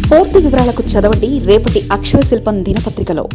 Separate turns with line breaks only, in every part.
పూర్తి వివరాలకు చదవండి రేపటి అక్షర శిల్పం దినపత్రికలో.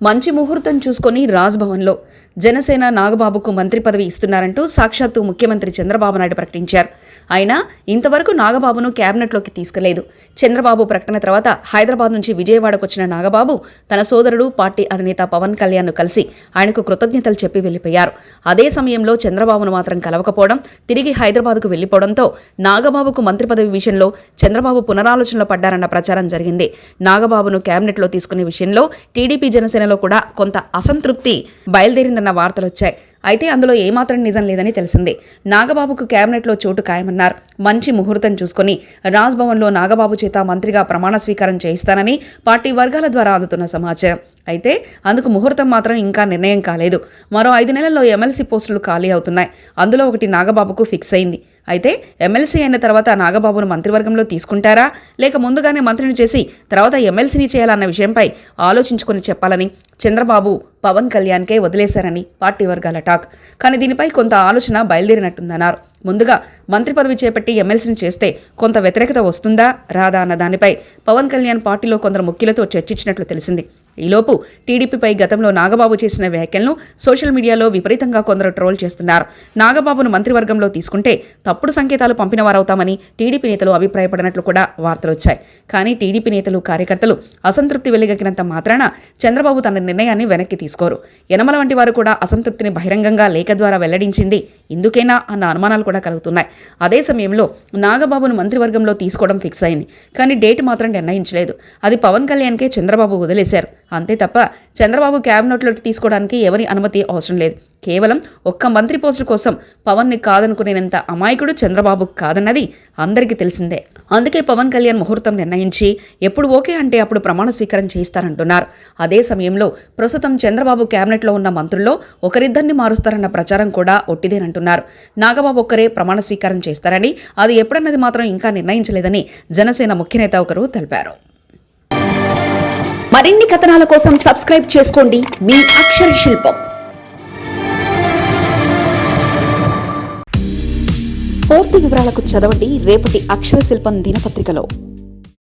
మంచి ముహూర్తం చూసుకొని రాజ్భవన్లో జనసేన నాగబాబుకు మంత్రి పదవి ఇస్తున్నారంటూ సాక్షాత్తు ముఖ్యమంత్రి చంద్రబాబు నాయుడు ప్రకటించారు. అయినా ఇంతవరకు నాగబాబును క్యాబినెట్లోకి తీసుకెళ్లేదు. చంద్రబాబు ప్రకటన తర్వాత హైదరాబాద్ నుంచి విజయవాడకు వచ్చిన నాగబాబు తన సోదరుడు పార్టీ అధినేత పవన్ కళ్యాణ్ను కలిసి ఆయనకు కృతజ్ఞతలు చెప్పి వెళ్లిపోయారు. అదే సమయంలో చంద్రబాబును మాత్రం కలవకపోవడం, తిరిగి హైదరాబాద్కు వెళ్లిపోవడంతో నాగబాబుకు మంత్రి పదవి విషయంలో చంద్రబాబు పునరాలోచనలో పడ్డారన్న ప్రచారం జరిగింది. నాగబాబును క్యాబినెట్లో తీసుకునే విషయంలో టీడీపీ జనసేనలో కూడా కొంత అసంతృప్తి బయలుదేరిందన్న వార్తలొచ్చాయి. అయితే అందులో ఏమాత్రం నిజం లేదని తెలిసింది. నాగబాబుకు కేబినెట్లో చోటు ఖాయమన్నారు. మంచి ముహూర్తం చూసుకుని రాజ్భవన్లో నాగబాబు చేత మంత్రిగా ప్రమాణ స్వీకారం చేయిస్తానని పార్టీ వర్గాల ద్వారా అందుతున్న సమాచారం. అయితే అందుకు ముహూర్తం మాత్రం ఇంకా నిర్ణయం కాలేదు. మరో 5 నెలల్లో ఎమ్మెల్సీ పోస్టులు ఖాళీ అవుతున్నాయి. అందులో ఒకటి నాగబాబుకు ఫిక్స్ అయింది. అయితే ఎమ్మెల్సీ అయిన తర్వాత నాగబాబును మంత్రివర్గంలో తీసుకుంటారా, లేక ముందుగానే మంత్రిని చేసి తర్వాత ఎమ్మెల్సీని చేయాలన్న విషయంపై ఆలోచించుకుని చెప్పాలని చంద్రబాబు పవన్ కళ్యాణ్కే వదిలేశారని పార్టీ వర్గాల టాక్. కానీ దీనిపై కొంత ఆలోచన బయలుదేరినట్టుందన్నారు. ముందుగా మంత్రి పదవి చేపట్టి ఎమ్మెల్సీని చేస్తే కొంత వ్యతిరేకత వస్తుందా రాదా అన్న దానిపై పవన్ కళ్యాణ్ పార్టీలో కొందరు ముఖ్యులతో చర్చించినట్లు తెలిసింది. ఈలోపు టీడీపీపై గతంలో నాగబాబు చేసిన వ్యాఖ్యలను సోషల్ మీడియాలో విపరీతంగా కొందరు ట్రోల్ చేస్తున్నారు. నాగబాబును మంత్రివర్గంలో తీసుకుంటే తప్పుడు సంకేతాలు పంపిన వారవుతామని టీడీపీ నేతలు అభిప్రాయపడినట్లు కూడా వార్తలు వచ్చాయి. కానీ టీడీపీ నేతలు, కార్యకర్తలు అసంతృప్తి వెలుగెక్కినంత మాత్రాన చంద్రబాబు తన నిర్ణయాన్ని వెనక్కి తీసుకోరు. యనమల వంటి వారు కూడా అసంతృప్తిని బహిరంగంగా లేఖ ద్వారా వెల్లడించింది ఇందుకేనా అన్న అనుమానాలు కూడా కలుగుతున్నాయి. అదే సమయంలో నాగబాబును మంత్రివర్గంలో తీసుకోవడం ఫిక్స్ అయింది. కానీ డేట్ మాత్రం నిర్ణయించలేదు. అది పవన్ కళ్యాణ్కే చంద్రబాబు వదిలేశారు. అంతే తప్ప చంద్రబాబు క్యాబినెట్లోకి తీసుకోవడానికి ఎవరి అనుమతి అవసరం లేదు. కేవలం ఒక్క మంత్రి పోస్టు కోసం పవన్ని కాదనుకునేంత అమాయకుడు చంద్రబాబు కాదన్నది అందరికీ తెలిసిందే. అందుకే పవన్ కళ్యాణ్ ముహూర్తం నిర్ణయించి ఎప్పుడు ఓకే అంటే అప్పుడు ప్రమాణ స్వీకారం చేయిస్తారంటున్నారు. అదే సమయంలో ప్రస్తుతం చంద్రబాబు క్యాబినెట్లో ఉన్న మంత్రుల్లో ఒకరిద్దరిని మారుస్తారన్న ప్రచారం కూడా ఒట్టిదేనంటున్నారు. నాగబాబు ఒక్కరే ప్రమాణ స్వీకారం చేస్తారని, అది ఎప్పుడన్నది మాత్రం ఇంకా నిర్ణయించలేదని జనసేన ముఖ్యనేత ఒకరు తెలిపారు. మరిన్ని కథనాల కోసం సబ్స్క్రైబ్ చేసుకోండి మీ అక్షర శిల్పం. పూర్తి వివరాలకు చదవండి రేపటి అక్షర శిల్పం దినపత్రికలో.